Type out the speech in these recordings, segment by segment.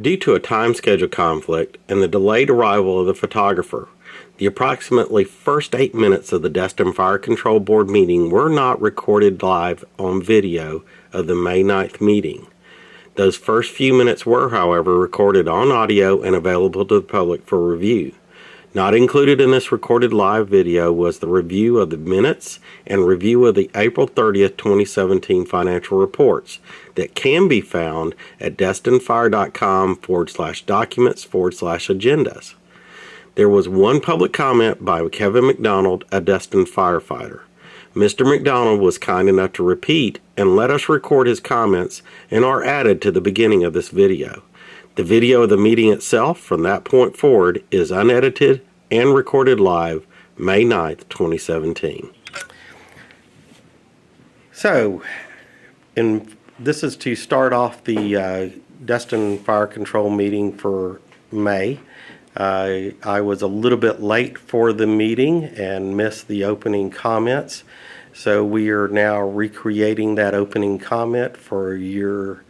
Due to a time schedule conflict and the delayed arrival of the photographer, the approximately first 8 minutes of the Destin Fire Control Board meeting were not recorded live on video of the May 9th meeting. Those first few minutes were, however, recorded on audio and available to the public for review. Not included in this recorded live video was the review of the minutes and review of the April 30th, 2017 financial reports that can be found at destinfire.com/documents/agendas. There was one public comment by Kevin McDonald, a Destin firefighter. Mr. McDonald was kind enough to repeat and let us record his comments and are added to the beginning of this video. The video of the meeting itself from that point forward is unedited and recorded live May 9th, 2017. So, this is to start off the Destin Fire Control meeting for May. I was a little bit late for the meeting and missed the opening comments. So we are now recreating that opening comment for your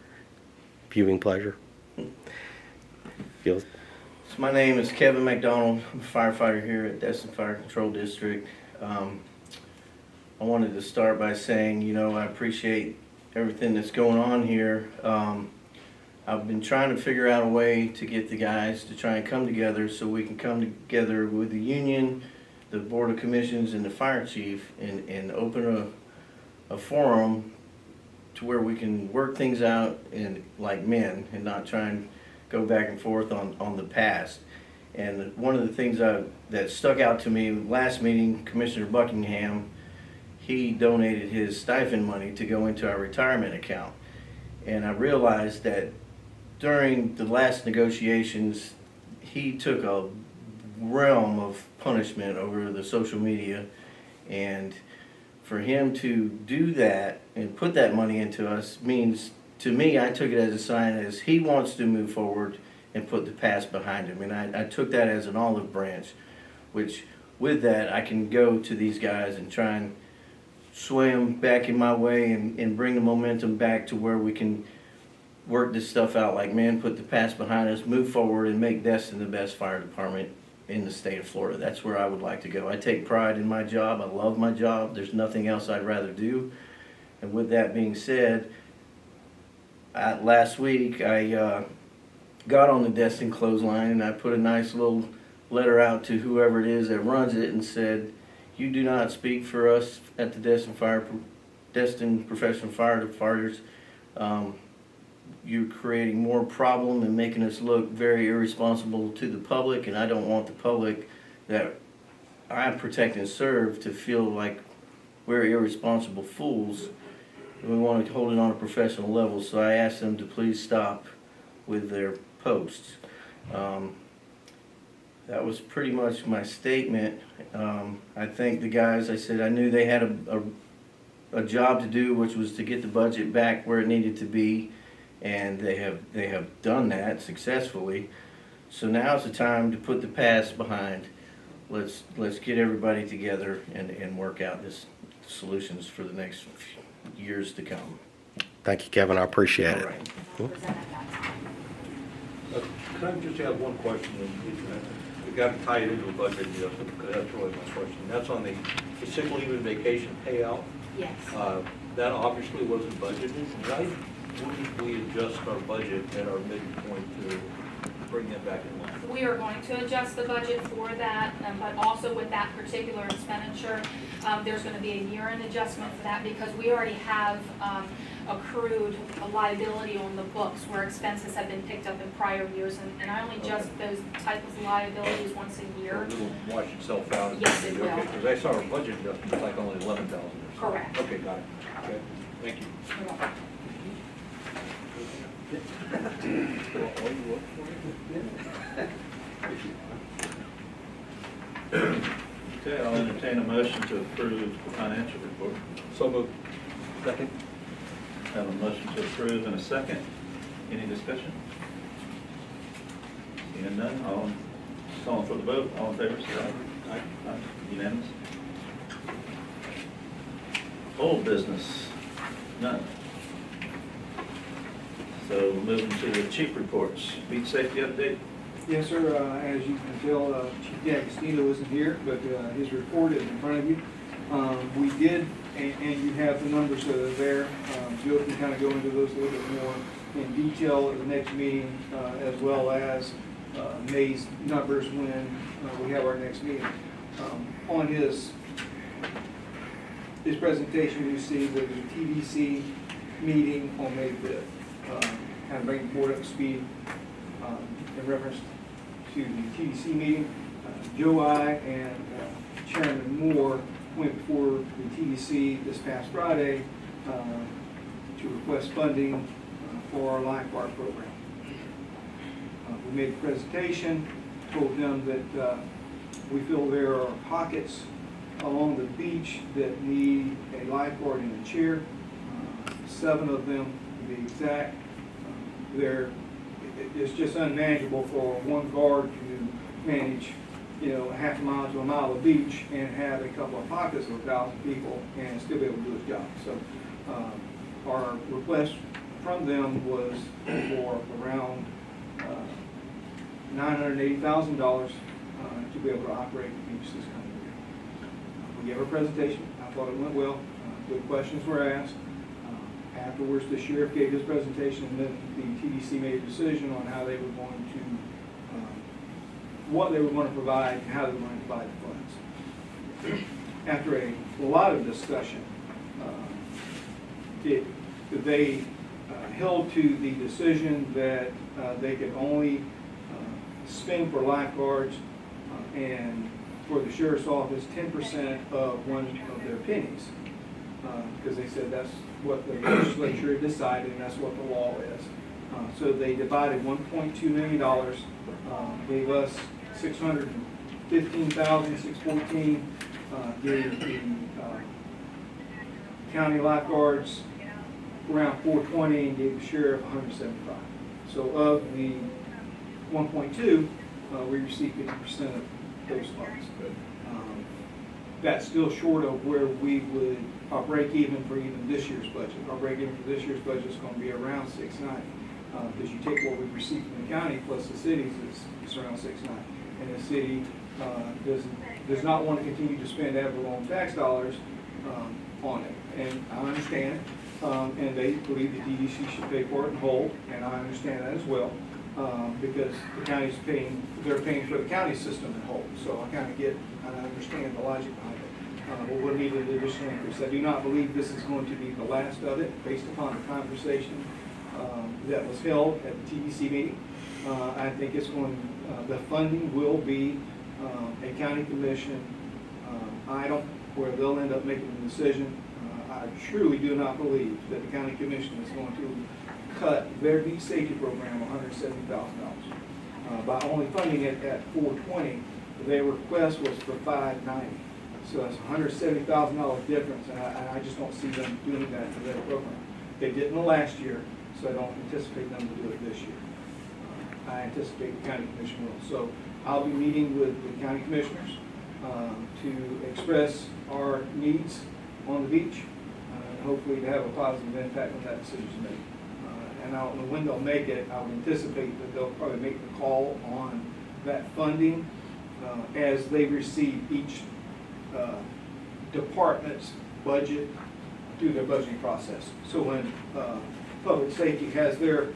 viewing pleasure. So my name is Kevin McDonald. I'm a firefighter here at Destin Fire Control District. I wanted to start by saying, I appreciate everything that's going on here. I've been trying to figure out a way to get the guys to try and come together so we can come together with the union, the Board of Commissions, and the fire chief and open a forum to where we can work things out like men and not try and go back and forth on the past. And one of the things that stuck out to me last meeting, Commissioner Buckingham, he donated his stipend money to go into our retirement account. And I realized that during the last negotiations, he took a realm of punishment over the social media, and for him to do that and put that money into us means, to me, I took it as a sign as he wants to move forward and put the past behind him. And I took that as an olive branch, which with that I can go to these guys and try and sway them back in my way and bring the momentum back to where we can work this stuff out like men, put the past behind us, move forward, and make Destin the best fire department in the state of Florida. That's where I would like to go. I take pride in my job. I love my job. There's nothing else I'd rather do. And with that being said, last week I got on the Destin clothesline and I put a nice little letter out to whoever it is that runs it and said, you do not speak for us at the Destin Professional Firefighters. You're creating more problem and making us look very irresponsible to the public, and I don't want the public that I protect and serve to feel like we're irresponsible fools. We want to hold it on a professional level, so I asked them to please stop with their posts. That was pretty much my statement. I thanked the guys. I said I knew they had a job to do, which was to get the budget back where it needed to be, and they have done that successfully. So now's the time to put the past behind. Let's get everybody together and work out this solutions for the next years to come. Thank you, Kevin. I appreciate it. Right. Can I just add one question? We got to tie it into the budget. That's really my question. That's on the sick leave and vacation payout. Yes. That obviously wasn't budgeted. Why wouldn't we adjust our budget at our midpoint to bring that back in line? We are going to adjust the budget for that, but also with that particular expenditure, there's going to be a year-end adjustment for that because we already have accrued a liability on the books where expenses have been picked up in prior years, and I only adjust those type of liabilities once a year. It will wash itself out. Yes, it will. Because I saw our budget adjustment was like only $11,000. Correct. Okay, got it. Okay, thank you. You're welcome. Okay, I'll entertain a motion to approve the financial report. So moved. Second. Have a motion to approve and a second. Any discussion? Seeing none, calling for the vote. All in favor, say aye. Aye. Unanimous. Old business, none. So moving to the chief reports. Beach safety update. Yes, sir. As you can tell, Chief D'Agostino isn't here, but his report is in front of you. We did, and you have the numbers that are there. Joe can kind of go into those a little bit more in detail at the next meeting, as well as May's numbers when we have our next meeting. On his presentation, you see that there's a TDC meeting on May 5th. Kind of bring the board up to speed in reference to the TDC meeting. Joe, I, and Chairman Moore went before the TDC this past Friday to request funding for our lifeguard program. We made a presentation, told them that we feel there are pockets along the beach that need a lifeguard in a chair. 7 of them to be exact. It's just unmanageable for one guard to manage, a half a mile to a mile of beach and have a couple of pockets of 1,000 people and still be able to do his job. So our request from them was for around $980,000 to be able to operate the beach this coming year. We gave a presentation. I thought it went well. Good questions were asked. Afterwards, the sheriff gave his presentation, and then the TDC made a decision on how they were going to, what they were going to provide and how they were going to provide the funds. After a lot of discussion, they held to the decision that they could only spend for lifeguards and for the sheriff's office 10% of one of their pennies, because they said that's what the legislature decided and that's what the law is. So they divided $1.2 million, gave us $615,614, gave the county lifeguards around $420, and gave the sheriff $175. So of the 1.2, we received 50% of those funds. That's still short of where we would, our break even for even this year's budget. Our break even for this year's budget is going to be around $690. Because you take what we received from the county plus the cities, it's around $690. And the city does not want to continue to spend ad valorem tax dollars on it. And I understand it. And they believe the DDC should pay for it in whole, and I understand that as well. Because the county's they're paying for the county system in whole. So I kind of get, and I understand the logic behind it. We'll need an additional increase. I do not believe this is going to be the last of it, based upon the conversation that was held at the TDC meeting. I think it's going, the funding will be a county commission item where they'll end up making the decision. I truly do not believe that the county commission is going to cut their beach safety program $170,000 by only funding it at $420. Their request was for $590, so that's $170,000 difference, and I just don't see them doing that for their program. They didn't the last year, so I don't anticipate them to do it this year. I anticipate the county commission will. So I'll be meeting with the county commissioners to express our needs on the beach, and hopefully to have a positive impact when that decision is made. And when they'll make it, I would anticipate that they'll probably make the call on that funding as they receive each department's budget through their budgeting process. So when public safety has their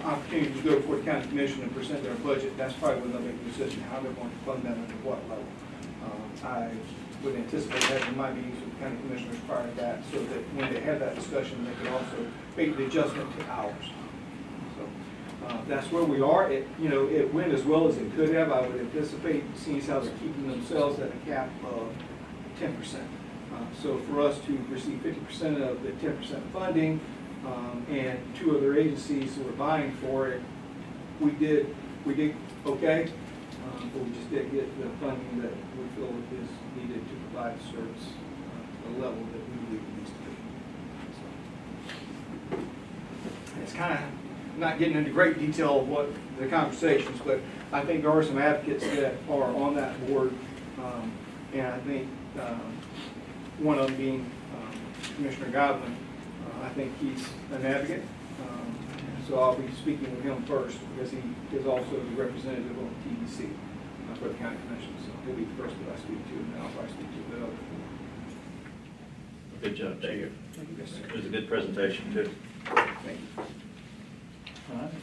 opportunity to go before the county commission and present their budget, that's probably when they'll make the decision how they're going to fund that and at what level. I would anticipate having my meetings with the county commissioners prior to that, so that when they have that discussion, they can also make the adjustment to ours. So that's where we are. It went as well as it could have. I would anticipate, seeing how they're keeping themselves at a cap of 10%. So for us to receive 50% of the 10% funding, and 2 other agencies who were vying for it, we did okay, but we just didn't get the funding that we feel is needed to provide the service at the level that we believe it needs to be. So it's kind of not getting into great detail of what the conversations, but I think there are some advocates that are on that board, and I think one of them being Commissioner Godwin. I think he's an advocate. So I'll be speaking with him first because he is also the representative on TDC for the county commission. So he'll be the first that I speak to, and then I'll probably speak to the other four. Good job, Chief. Yes, sir. It was a good presentation, too. Thank you. All right,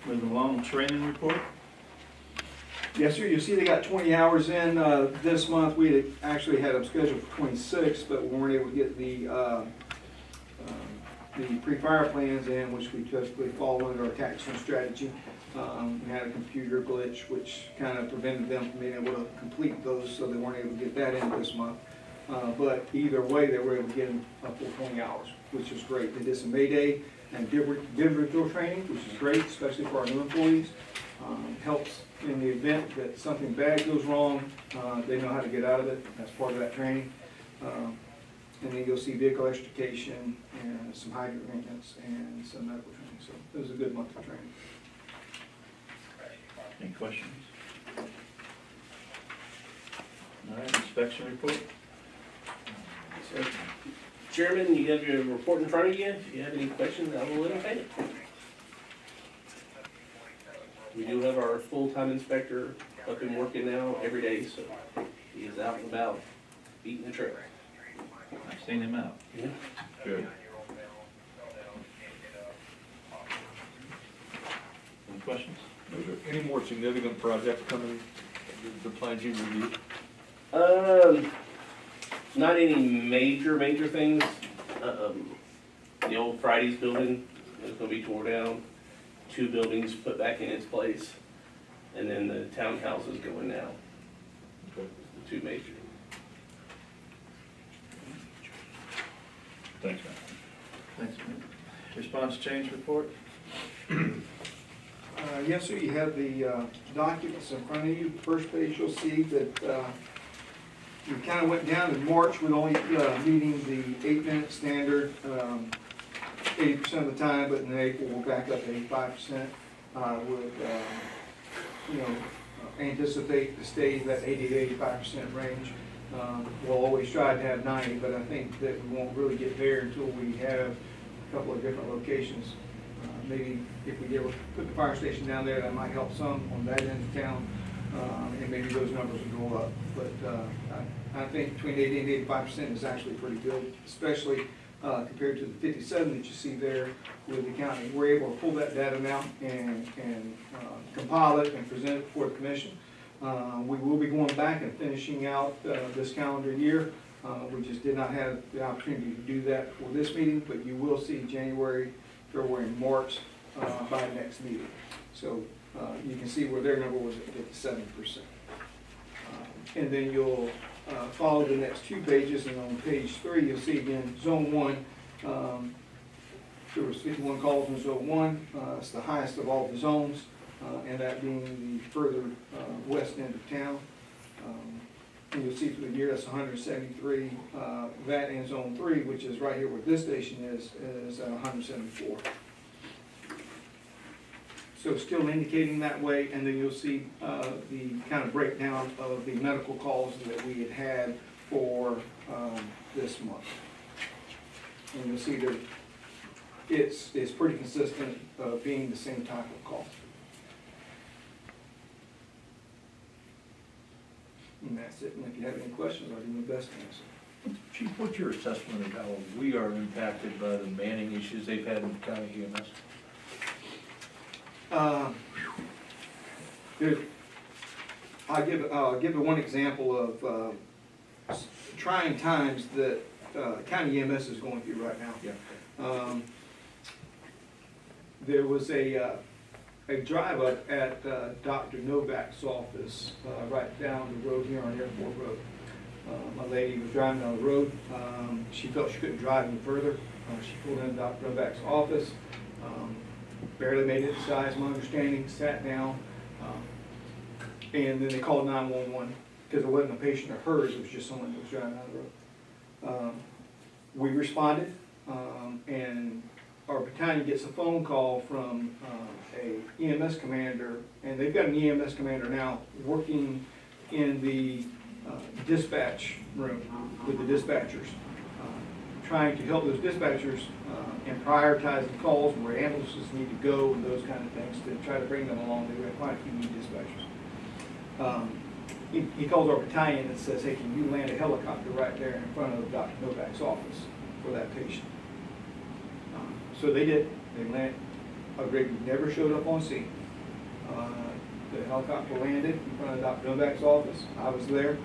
moving along, training report. Yes, sir. You see they got 20 hours in this month. We had actually had them scheduled for 26, but we weren't able to get the pre-fire plans in, which we typically fall under our tactical strategy. We had a computer glitch, which kind of prevented them from being able to complete those, so they weren't able to get that in this month. But either way, they were able to get in a full 20 hours, which is great. They did some Mayday and drill training, which is great, especially for our new employees. Helps in the event that something bad goes wrong, they know how to get out of it. That's part of that training. And then you'll see vehicle extrication and some hydrant maintenance and some medical training. So it was a good month of training. Any questions? All right, inspection report. So, Chairman, you have your report in front of you. If you have any questions, I will entertain it. We do have our full-time inspector up and working now every day, so he is out and about beating the trail. I've seen him out. Yeah. Good. Any questions? Is there any more significant projects coming, the plans you reviewed? Not any major things. The old Fridays building is gonna be tore down, 2 buildings put back in its place, and then the townhouse is going now. Okay. The 2 major. Thanks, man. Thanks, man. Response change report? Yes, sir. You have the documents in front of you. First page, you'll see that we kind of went down in March with only meeting the 8-minute standard 80% of the time, but in April we're back up to 85%. Would anticipate to stay that 80 to 85% range. We'll always try to have 90, but I think that we won't really get there until we have a couple of different locations. Maybe if we get put the fire station down there, that might help some on that end of town, and maybe those numbers will go up. But I think between 80 and 85% is actually pretty good, especially compared to the 57 that you see there with the county. We're able to pull that data now and compile it and present it before the commission. We will be going back and finishing out this calendar year. We just did not have the opportunity to do that for this meeting, but you will see January, February, and March by the next meeting. So you can see where their number was at 57%. And then you'll follow the next 2 pages, and on page 3 you'll see again Zone 1. There was 51 calls in Zone 1. It's the highest of all the zones, and that being the further west end of town. And you'll see for the year that's 173. That in Zone 3, which is right here where this station is 174. So still indicating that way, and then you'll see the kind of breakdown of the medical calls that we had for this month. And you'll see that it's pretty consistent being the same type of call. And that's it. And if you have any questions, I'll do my best to answer. Chief, what's your assessment of how we are impacted by the manning issues they've had in the county EMS? I'll give one example of trying times that county EMS is going through right now. Yeah. There was a drive up at Dr. Novak's office right down the road here on Airport Road. A lady was driving down the road. She felt she couldn't drive any further. She pulled into Dr. Novak's office. Barely made it inside, my understanding, sat down, and then they called 911 because it wasn't a patient of hers, it was just someone that was driving down the road. We responded, and our battalion gets a phone call from a EMS commander, and they've got an EMS commander now working in the dispatch room with the dispatchers, trying to help those dispatchers in prioritizing calls where ambulances need to go and those kind of things to try to bring them along. They have quite a few new dispatchers. He calls our battalion and says, hey, can you land a helicopter right there in front of Dr. Novak's office for that patient? So they did. They landed. A rig never showed up on scene. The helicopter landed in front of Dr. Novak's office. I was there.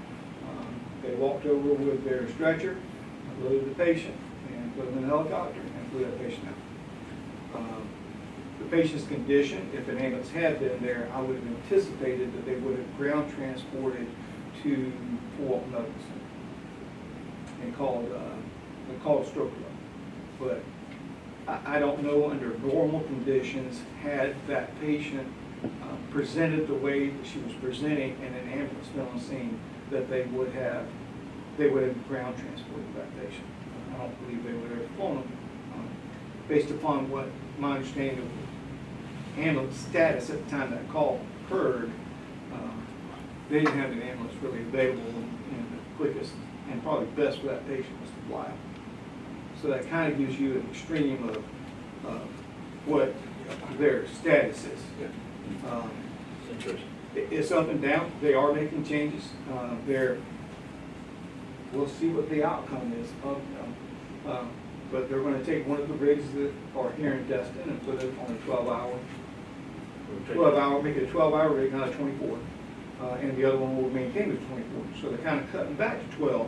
They walked over with their stretcher, loaded the patient, and put him in the helicopter and flew that patient out. The patient's condition, if an ambulance had been there, I would have anticipated that they would have ground transported to Fort Walton Medical Center and called a stroke alert. But I don't know under normal conditions, had that patient presented the way that she was presenting and an ambulance been on scene, that they would have ground transported that patient. I don't believe they would have flown them. Based upon what my understanding of ambulance status at the time that call occurred, they didn't have an ambulance really available, and the quickest and probably best for that patient was to fly. So that kind of gives you an extreme of what their status is. Interesting. It's up and down. They are making changes. We'll see what the outcome is of them. But they're going to take one of the rigs that are here in Destin and put it on a 12-hour, make it a 12-hour rig, not a 24. And the other one will maintain the 24. So they're kind of cutting back to 12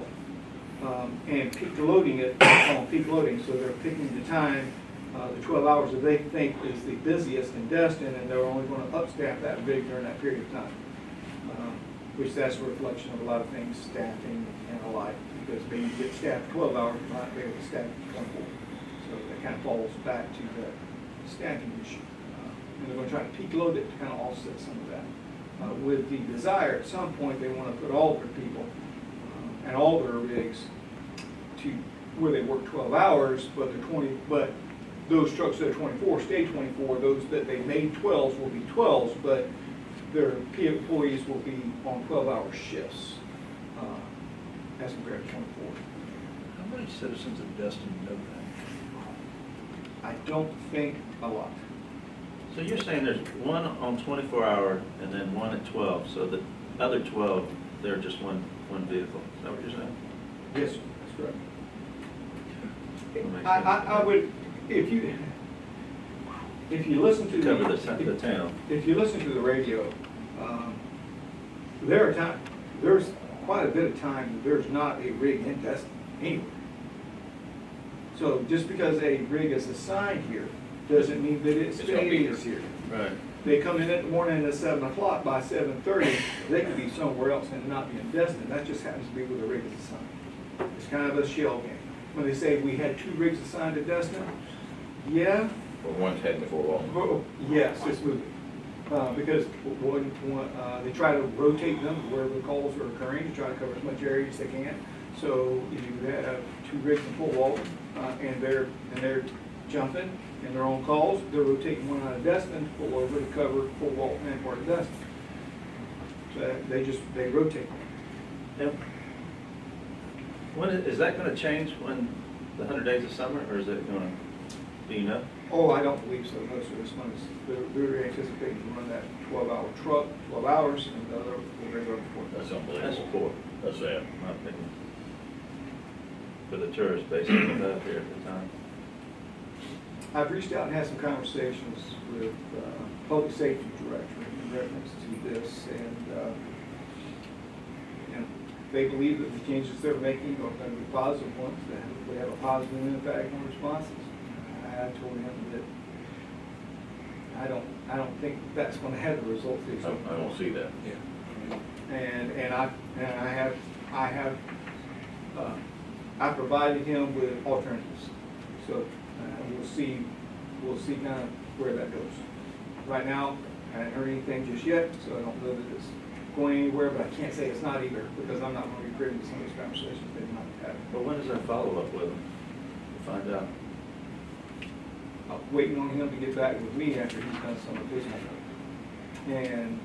and peak loading it on peak loading. So they're picking the time, the 12 hours that they think is the busiest in Destin, and they're only going to upstaff that rig during that period of time. Which that's a reflection of a lot of things, staffing and the like, because they get staffed 12 hours, they're not able to staff 24. So that kind of falls back to the staffing issue. And they're going to try to peak load it to kind of offset some of that. With the desire, at some point, they want to put all their people and all their rigs to where they work 12 hours, but those trucks that are 24 stay 24. Those that they made 12s will be 12s, but their employees will be on 12-hour shifts as compared to 24. How many citizens of Destin know that? I don't think a lot. So you're saying there's one on 24-hour and then one at 12, so the other 12, they're just one vehicle. Is that what you're saying? Yes, sir, that's correct. That makes I would, if you listen to Cover the town. If you listen to the radio, there's quite a bit of time that there's not a rig in Destin anywhere. So just because a rig is assigned here doesn't mean that it It's gonna be stays here. Right. They come in the morning at 7 o'clock, by 7:30, they could be somewhere else and not be in Destin. That just happens to be where the rig is assigned. It's kind of a shell game. When they say we had 2 rigs assigned to Destin, yeah. Well, one's heading to Fort Walton. Oh, yes, it's moving. Because they try to rotate them wherever the calls are occurring, to try to cover as much area as they can. So if you have 2 rigs in Fort Walton, and they're jumping in their own calls, they're rotating one out of Destin to pull over to cover Fort Walton and part of Destin. So they rotate. Now, is that going to change when the 100 days of summer, or is it going to, do you know? Oh, I don't believe so. No, sir. This one is, they're anticipating to run that 12-hour truck, 12 hours, and the other will bring it up before. That's That's unbelievable. poor, That's sad. in my opinion. For the tourists basically out here at the time. I've reached out and had some conversations with Public Safety Director in reference to this, and they believe that the changes they're making are going to be positive ones, that hopefully have a positive impact on responses. I told him that I don't think that's going to have the results that he's I hoping for. don't see that. And I provided him with alternatives. So we'll see kind of where that goes. Right now, I haven't heard anything just yet, so I don't know that it's going anywhere, but I can't say it's not either, because I'm not going to be privy to some of those conversations they might have. But when is that follow-up with them to find out? I'm waiting on him to get back with me after he's done some of his homework. And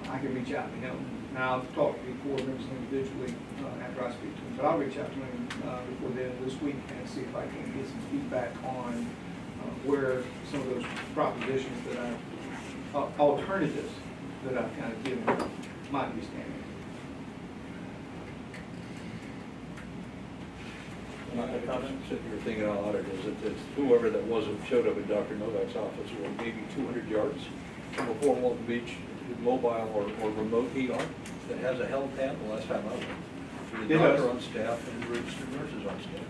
I can reach out to him Now, I've talked to the board members individually after I speak to them, but I'll reach out to them before the end of this week and see if I can get some feedback on where some of those propositions that alternatives that I've kind of given might be standing. My comment, sitting here thinking out loud, is that whoever that was that showed up in Dr. Novak's office was maybe 200 yards from a four-wall beach, mobile or remote ER that has a health pad, the last time I went. The It does. doctor on staff and the registered nurses on staff.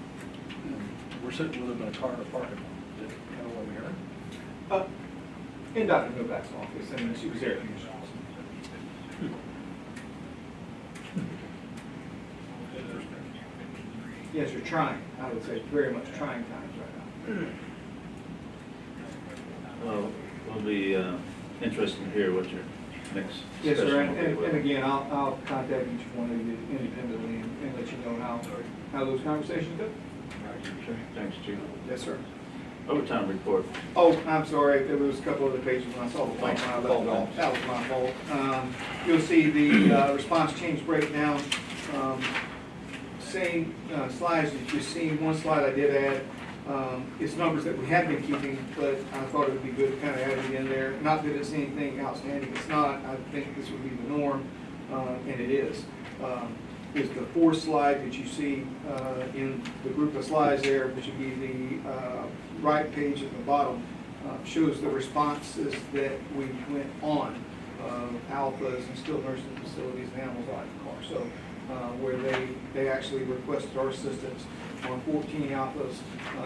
And we're sitting with them in a car in a parking lot. Is that kind of what we're hearing? In Dr. Novak's office, and she was there. Yes, you're trying, I would say, very much trying times right now. Well, we'll be interested to hear what your next Yes, sir, discussion will be and with. again, I'll contact each one of you independently and let you know how those conversations go. Thanks, Chief. Yes, sir. Overtime report. Oh, I'm sorry, there was a couple other pages when I saw the blank when I left it off. That was my fault. You'll see the response change breakdown. Same slides that you've seen. One slide I did add, it's numbers that we have been keeping, but I thought it would be good to kind of add it in there. Not that it's anything outstanding, it's not. I think this would be the norm, and it is. Is the fourth slide that you see in the group of slides there, which would be the right page at the bottom, shows the responses that we went on, alphas and skilled nursing facilities and animals out of the car. So where they actually requested our assistance on 14 alphas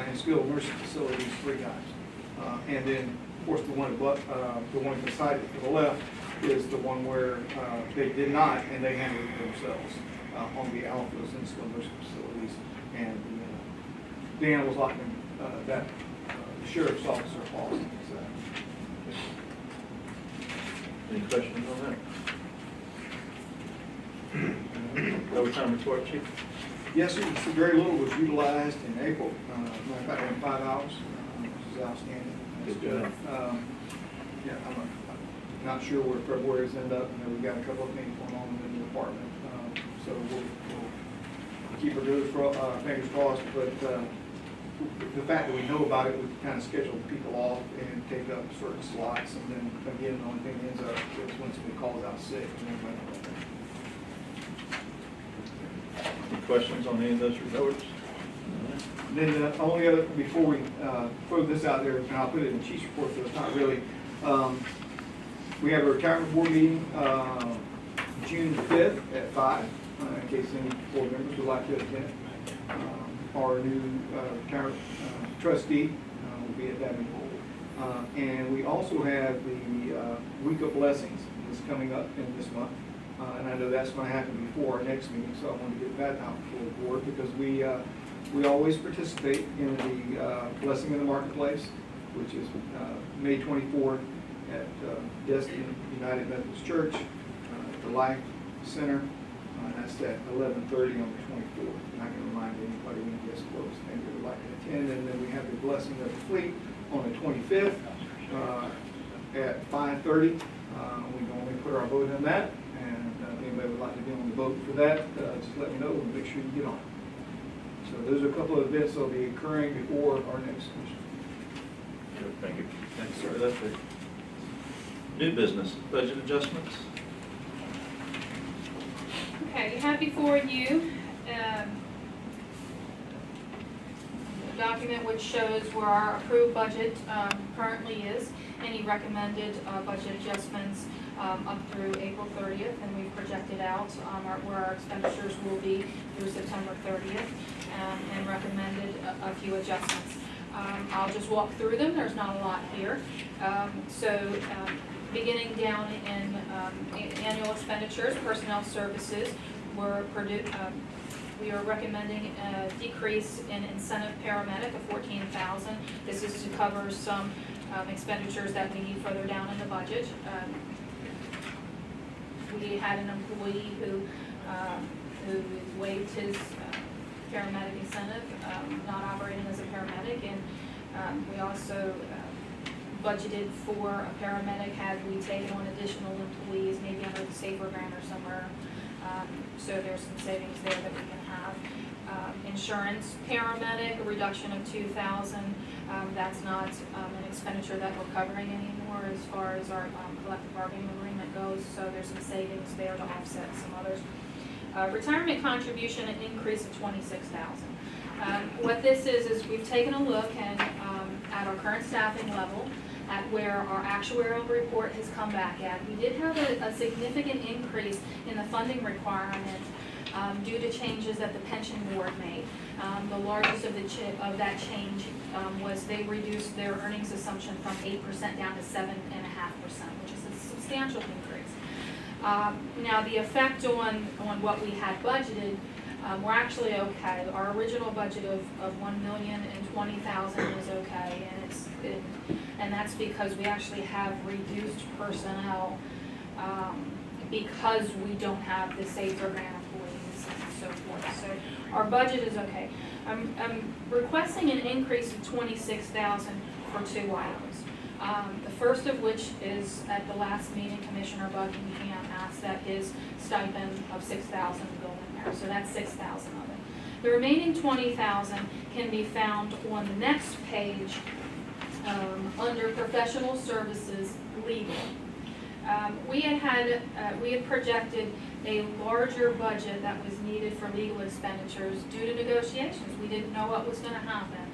and skilled nursing facilities 3 times. And then, of course, the one beside it to the left is the one where they did not, and they handled it themselves on the alphas and skilled nursing facilities and the animals locked in that the sheriff's officer policy. Any questions on that? Overtime report, Chief? Yes, sir. So very little was utilized in April. Matter of fact, in 5 hours, which is outstanding. That's Good job. Yeah, I'm not sure where February's end up. We've got a couple of things going on in the department. So we'll keep our fingers crossed, but the fact that we know about it, we can kind of schedule people off and take up certain slots, and then again, the only thing that ends up is when somebody calls out sick. Any questions on any of those reports? And then the only other, before we throw this out there, and I'll put it in the chief's report, so it's not really, we have a retirement board meeting June 5th at 5, in case any board members would like to attend. Our new retirement trustee will be at that meeting. And we also have the Week of Blessings that's coming up in this month. And I know that's going to happen before our next meeting, so I want to get that out before the board, because we always participate in the Blessing in the Marketplace, which is May 24th at Destin United Methodist Church, at the Life Center. That's at 11:30 on the 24th. And I can remind anybody when it gets close, maybe they would like to attend. And then we have the Blessing of the Fleet on the 25th at 5:30. We normally put our vote in that. And if anybody would like to be on the boat for that, just let me know and make sure you get on. So those are a couple of events that will be occurring before our next commission. Good, thank you. Thanks, sir. That's it. New business, budget adjustments. Okay, you have before you a document which shows where our approved budget currently is, any recommended budget adjustments up through April 30th, and we've projected out where our expenditures will be through September 30th, and recommended a few adjustments. I'll just walk through them. There's not a lot here. Beginning down in annual expenditures, personnel services, we are recommending a decrease in incentive paramedic of $14,000. This is to cover some expenditures that we need further down in the budget. We had an employee who waived his paramedic incentive, not operating as a paramedic, and we also budgeted for a paramedic had we taken on additional employees, maybe under the Safer grant or somewhere. So there's some savings there that we can have. Insurance, paramedic, a reduction of $2,000. That's not an expenditure that we're covering anymore as far as our collective bargaining agreement goes, so there's some savings there to offset some others. Retirement contribution, an increase of $26,000. What this is we've taken a look at our current staffing level, at where our actuarial report has come back at. We did have a significant increase in the funding requirement due to changes that the pension board made. The largest of that change was they reduced their earnings assumption from 8% down to 7.5%, which is a substantial increase. Now the effect on what we had budgeted, we're actually okay. Our original budget of $1,020,000 is okay, and that's because we actually have reduced personnel because we don't have the Safer grant employees and so forth. So our budget is okay. I'm requesting an increase of $26,000 for two items. The first of which is at the last meeting, Commissioner Buckingham asked that his stipend of $6,000 go in there. So that's $6,000 of it. The remaining $20,000 can be found on the next page under professional services legal. We had projected a larger budget that was needed for legal expenditures due to negotiations. We didn't know what was going to happen.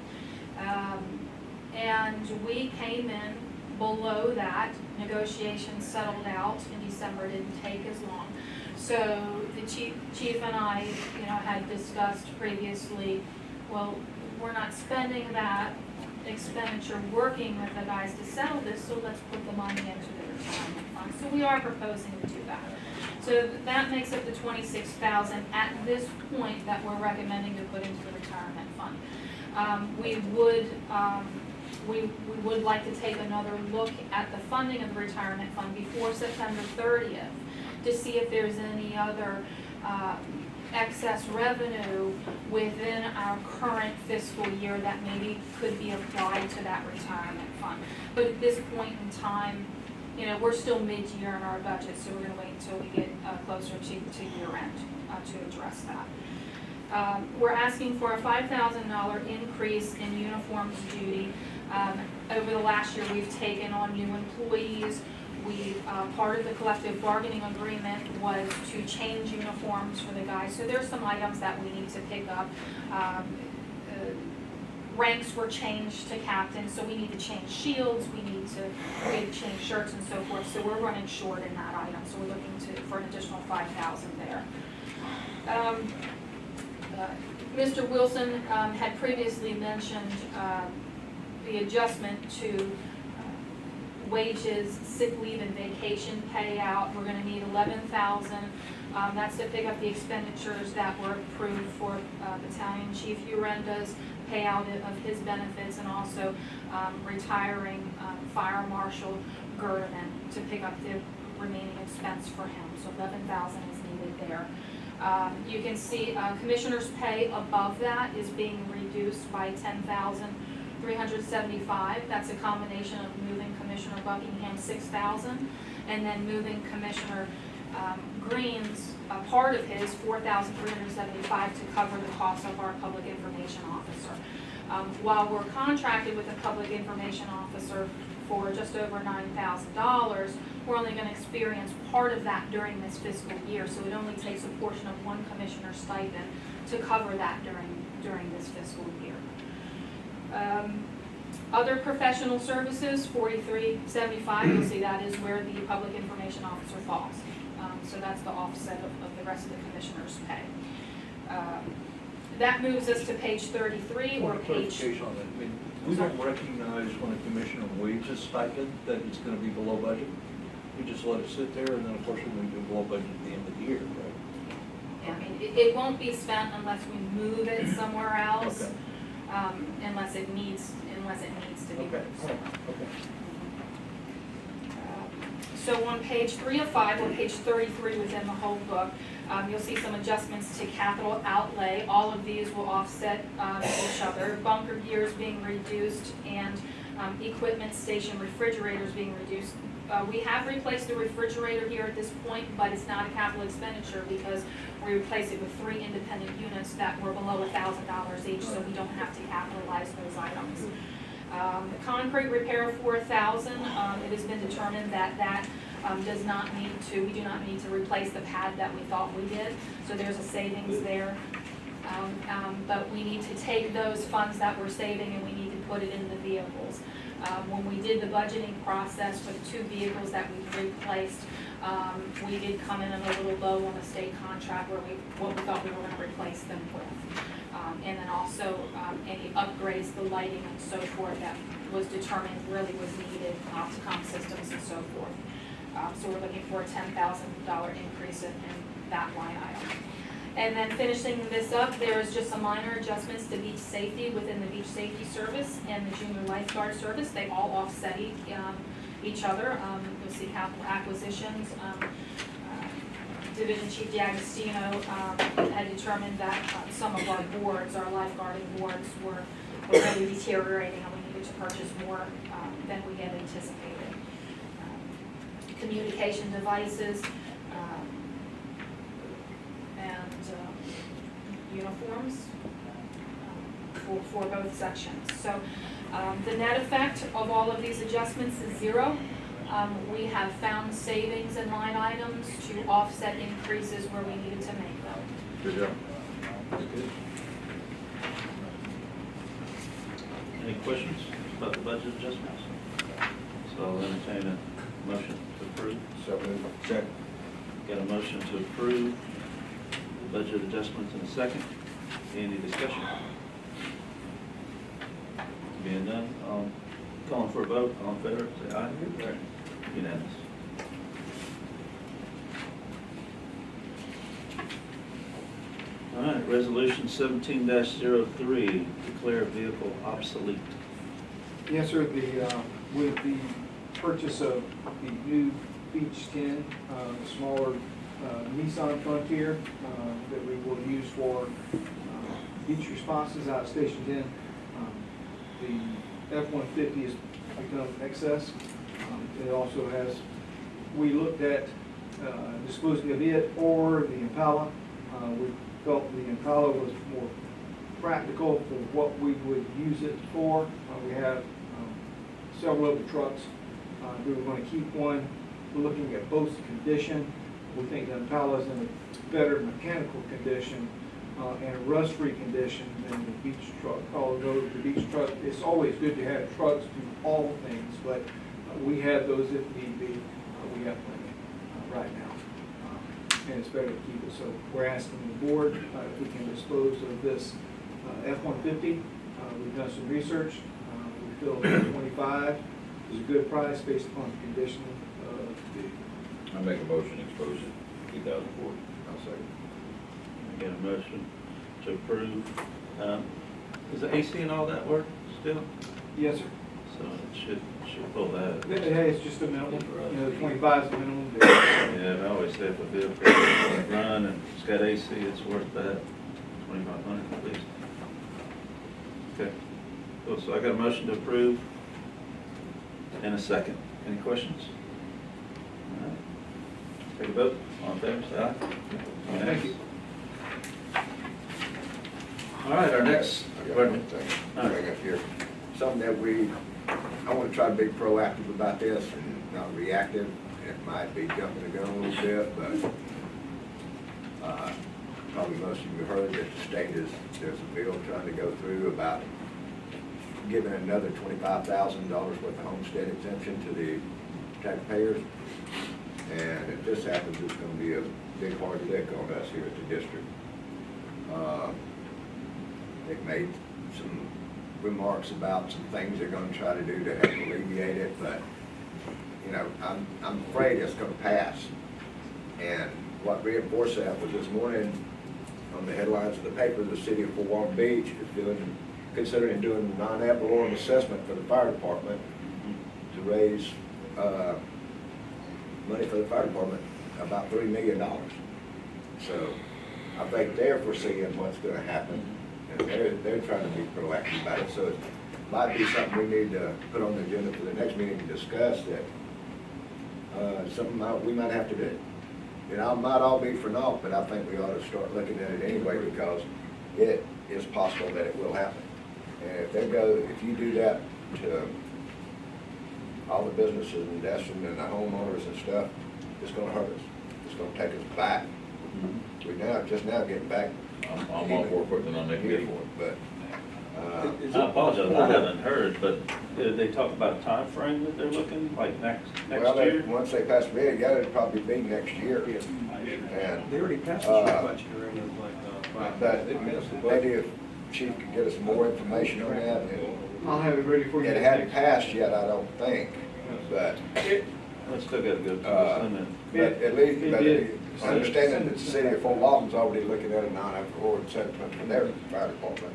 And we came in below that. Negotiations settled out in December, didn't take as long. So the chief and I, had discussed previously, well, we're not spending that expenditure working with the guys to settle this, so let's put the money into the retirement fund. So we are proposing to do that. So that makes up the $26,000 at this point that we're recommending to put into the retirement fund. We would like to take another look at the funding of the retirement fund before September 30th to see if there's any other excess revenue within our current fiscal year that maybe could be applied to that retirement fund. But at this point in time, we're still mid-year in our budget, so we're going to wait until we get closer to year end to address that. We're asking for a $5,000 increase in uniforms duty. Over the last year, we've taken on new employees. Part of the collective bargaining agreement was to change uniforms for the guys. So there's some items that we need to pick up. Ranks were changed to captain, so we need to change shields, we need to change shirts and so forth. So we're running short in that item, so we're looking for an additional $5,000 there. Mr. Wilson had previously mentioned the adjustment to wages, sick leave, and vacation payout. We're going to need $11,000. That's to pick up the expenditures that were approved for Battalion Chief Urenda's payout of his benefits, and also retiring Fire Marshal Gurdon to pick up the remaining expense for him. So $11,000 is needed there. You can see commissioner's pay above that is being reduced by $10,375. That's a combination of moving Commissioner Buckingham $6,000 and then moving Commissioner Green's part of his $4,375 to cover the cost of our public information officer. While we're contracted with a public information officer for just over $9,000, we're only going to experience part of that during this fiscal year, so it only takes a portion of one commissioner's stipend to cover that during this fiscal year. Other professional services, $43.75, you'll see that is where the public information officer falls. So that's the offset of the rest of the commissioner's pay. That moves us to page 33 or page... Clarification on that. I mean, we don't recognize when a commissioner wages stipend that it's going to be below budget. We just let it sit there, and then of course we're going to do below budget at the end of the year, right? Yeah, I mean, it won't be spent unless we move it somewhere else, Okay. unless it needs to be Okay. moved somewhere. Okay. So on page 3 of 5, or page 33 within the whole book, you'll see some adjustments to capital outlay. All of these will offset each other. Bunker gears being reduced and equipment station refrigerators being reduced. We have replaced the refrigerator here at this point, but it's not a capital expenditure because we replaced it with 3 independent units that were below $1,000 each, so we don't have to capitalize those items. The concrete repair of $4,000, it has been determined that does not need to, we do not need to replace the pad that we thought we did, so there's a savings there. But we need to take those funds that we're saving and we need to put it in the vehicles. When we did the budgeting process for the 2 vehicles that we've replaced, we did come in a little low on the state contract what we thought we were going to replace them with. And then also any upgrades, the lighting and so forth that was determined really was needed, Opticom systems and so forth. So we're looking for a $10,000 increase in that line item. And then finishing this up, there is just some minor adjustments to beach safety within the beach safety service and the junior lifeguard service. They all offset each other. You'll see capital acquisitions. Division Chief D'Agostino had determined that some of our boards, our lifeguarding boards, were really deteriorating and we needed to purchase more than we had anticipated. Communication devices, uniforms for both sections. So the net effect of all of these adjustments is 0. We have found savings in line items to offset increases where we needed to make them. Good job. Any questions about the budget adjustments? So I'll entertain a motion to approve. Second. Got a motion to approve the budget adjustments in a second. Any discussion? Being none, calling for a vote. All in favor, say aye. Unanimous. All right, resolution 17-03, declare vehicle obsolete. Yes, sir, with the purchase of the new Beach 10, smaller Nissan Frontier that we will use for beach responses out of Station 10, the F-150 has become excess. It also has, we looked at disposing of it or the Impala. We felt the Impala was more practical for what we would use it for. We have several other trucks. We were going to keep one. We're looking at both condition. We think the Impala is in a better mechanical condition and a rust-free condition than the beach truck. Although the beach truck, it's always good to have trucks do all things, but we have those if need be. We have plenty right now, and it's better to keep it. So we're asking the board if we can dispose of this F-150. We've done some research. We feel $25 is a good price based upon the condition of the vehicle. I make a motion to expose it, 2004. I'll second. I got a motion to approve. Is the AC and all that work still? Yes, sir. So it should pull that. Hey, it's just a minimum. You know, 25 is the minimum. Yeah, I always say if a vehicle run and it's got AC, it's worth that, 2,500 at least. Okay, cool. So I got a motion to approve in a second. Any questions? All right. Take a vote. All in favor, say aye. Thank you. All right, our next. Bring up here, something that I want to try to be proactive about this and not reactive. It might be jumping the gun a little bit, but probably most of you heard that the state there's a bill trying to go through about giving another $25,000 worth of homestead exemption to the taxpayers. And if this happens, it's going to be a big hard lick on us here at the district. They've made some remarks about some things they're going to try to do to help alleviate it, but you know, I'm afraid it's going to pass. And what reinforced that was this morning on the headlines of the paper, the city of Fort Walton Beach is considering doing a non-ad valorem assessment for the fire department to raise money for the fire department, about $3 million. So I think they're foreseeing what's going to happen. And they're trying to be proactive about it. So might be something we need to put on the agenda for the next meeting to discuss that, we might have to do. It might all be for naught, but I think we ought to start looking at it anyway, because it is possible that it will happen. And if you do that to all the businesses in Destin and the homeowners and stuff, it's gonna hurt us. It's gonna take us back. We're just now getting back. I'm all for putting on that Here bid. for it, but, I apologize, I haven't heard, but did they talk about a time frame that they're looking, like next well, year? once they pass the bid, yeah, it'll probably be next year. And, They already passed the budget already. but maybe if Chief could get us more information on that. I'll have it ready for you. It hadn't passed yet, I don't think, but, Let's still gotta go to Uh, this, and but at least, It but did. understanding that the city of Fort Walton's already looking at a non-alcoholic settlement for their fire department,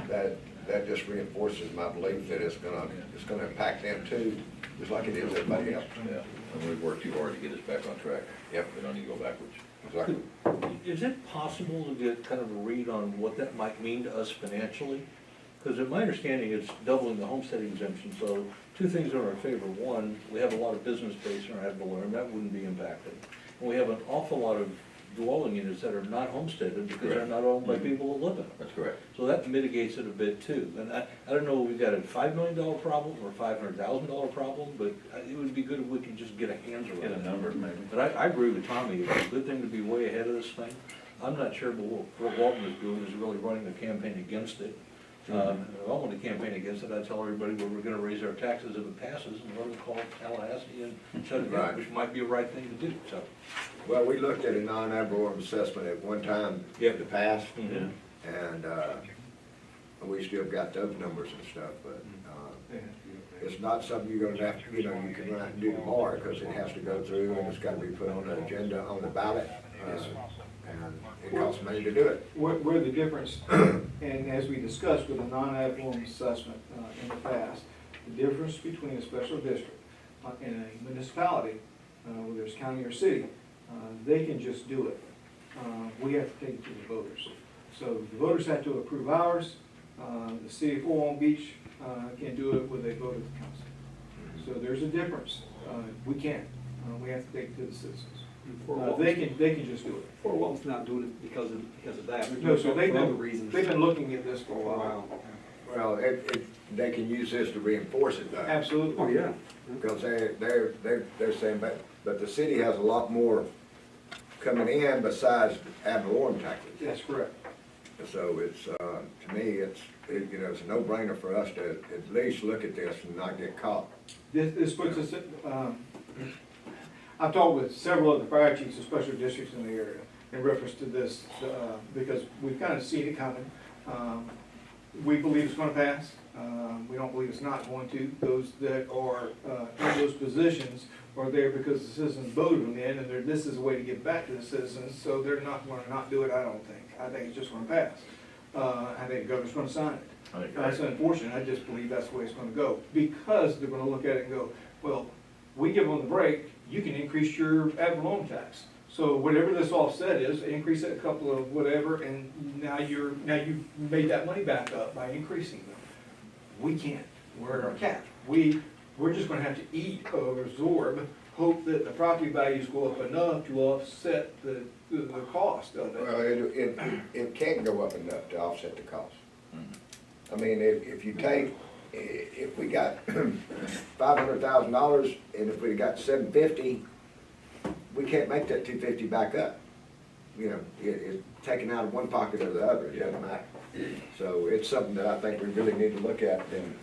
that just reinforces my belief that it's gonna impact them too, just like it is everybody else. Yeah, and we've worked too hard to get us back on track. Yep. We don't need to go backwards. Exactly. Is it possible to get kind of a read on what that might mean to us financially? Because in my understanding, it's doubling the homestead exemption, so two things are in our favor. One, we have a lot of business base in our ad valorem, that wouldn't be impacted. And we have an awful lot of dwelling units that are not homesteaded because they're not owned by people that live in them. That's correct. So that mitigates it a bit too. And I don't know if we've got a $5 million problem or $500,000 problem, but it would be good if we could just get a hands around get it. a number maybe. But I agree with Tommy, it's a good thing to be way ahead of this thing. I'm not sure what Walton is doing is really running a campaign against it. If I want to campaign against it, I tell everybody we're gonna raise our taxes if it passes and let them call Tallahassee and shut it Right. down, which might be a right thing to do, so. Well, we looked at a non-ad valorem assessment at one time Yep. in the past, Mhm. and, we still got those numbers and stuff, but, it's not something you're gonna have to, you can run out and do tomorrow, because it has to go through, and it's gotta be put on the agenda, on the ballot. And it costs money to do it. Where the difference, and as we discussed with a non-ad valorem assessment in the past, the difference between a special district and a municipality, whether it's county or city, they can just do it. We have to take it to the voters. So the voters have to approve ours. The city of Fort Walton Beach can do it with a vote of the council. So there's a difference. We can't. We have to take it to the citizens. They can just do it. Fort Walton's not doing it because of that. They're No, doing so it they've for other been, reasons. they've been looking at this for a while. Well, they can use this to reinforce it though. Absolutely. Oh, yeah. Because they're saying, but the city has a lot more coming in besides ad valorem taxes. That's correct. So it's, to me, it's a no-brainer for us to at least look at this and not get caught. This puts us, I've talked with several of the fire chiefs of special districts in the area in reference to this, because we've kind of seen it coming. We believe it's gonna pass. We don't believe it's not going to. Those that are in those positions are there because the citizens voted them in, and this is a way to give back to the citizens, so they're not gonna not do it, I don't think. I think it's just gonna pass. I think the governor's gonna sign it. That's unfortunate. I just believe that's the way it's gonna go, because they're gonna look at it and go, well, we give them the break, you can increase your ad valorem tax. So whatever this offset is, increase it a couple of whatever, and now you've made that money back up by increasing them. We can't, we're at our cap. We're just gonna have to eat or absorb, hope that the property values go up enough to offset the cost of it. Well, it can't go up enough to offset the cost. I mean, if we got $500,000 and if we got $750, we can't make that $250 back up. It's taken out of one pocket or the other, it doesn't matter. So it's something that I think we really need to look at and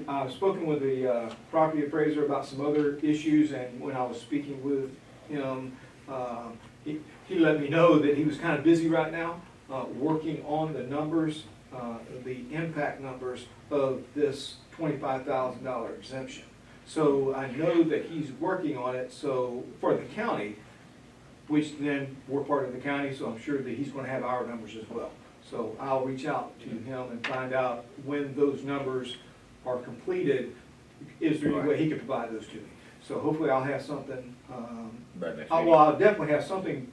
I've spoken with the property appraiser about some other issues, and when I was speaking with him, he let me know that he was kind of busy right now, working on the numbers, the impact numbers of this $25,000 exemption. So I know that he's working on it, so for the county, which then we're part of the county, so I'm sure that he's gonna have our numbers as well. So I'll reach out to him and find out when those numbers are completed, is there any way he could provide those to me? So hopefully I'll have something, By next well, meeting. I'll definitely have something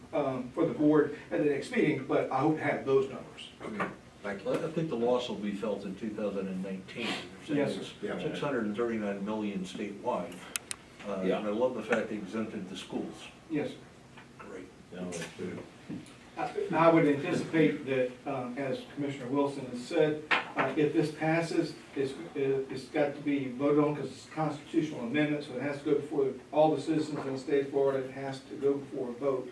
for the board at the next meeting, but I hope to have those numbers. Okay. Thank you. Well, I think the loss will be felt in 2019. Yes, sir. Yeah. 639 million statewide. Yeah. And I love the fact they exempted the schools. Yes, sir. Great. Yeah, that's true. I would anticipate that, as Commissioner Wilson has said, if this passes, it's got to be voted on because it's a constitutional amendment, so it has to go before all the citizens in the state of Florida. It has to go before a vote.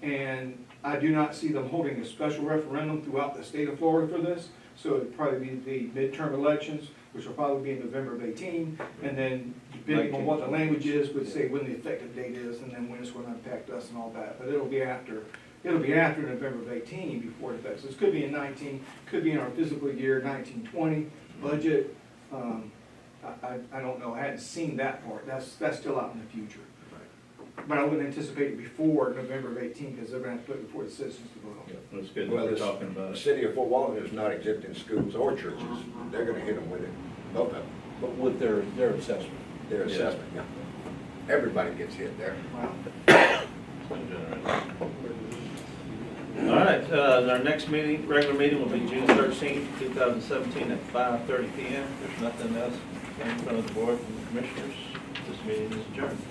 And I do not see them holding a special referendum throughout the state of Florida for this. So it'd probably be the midterm elections, which will probably be in November of 18. And then depending on what the language is, would say when the effective date is and then when it's going to impact us and all that. But it'll be after November of 18 before it affects us. Could be in 19, could be in our fiscal year 1920 budget. I don't know. I hadn't seen that part. That's still out in the future. But I wouldn't anticipate it before November of 18 because they're going to have to put it before the citizens to vote on. Yeah, that's good that Well, we're this- talking about The it. city of Fort Walton is not exempting schools or churches. They're gonna hit them with it, both of them. But with their assessment. Their Yeah. assessment, yeah. Everybody gets hit there. Wow. All right, our next meeting, regular meeting will be June 13th, 2017 at 5:30 PM. There's nothing else in front of the board from the commissioners. This meeting is adjourned.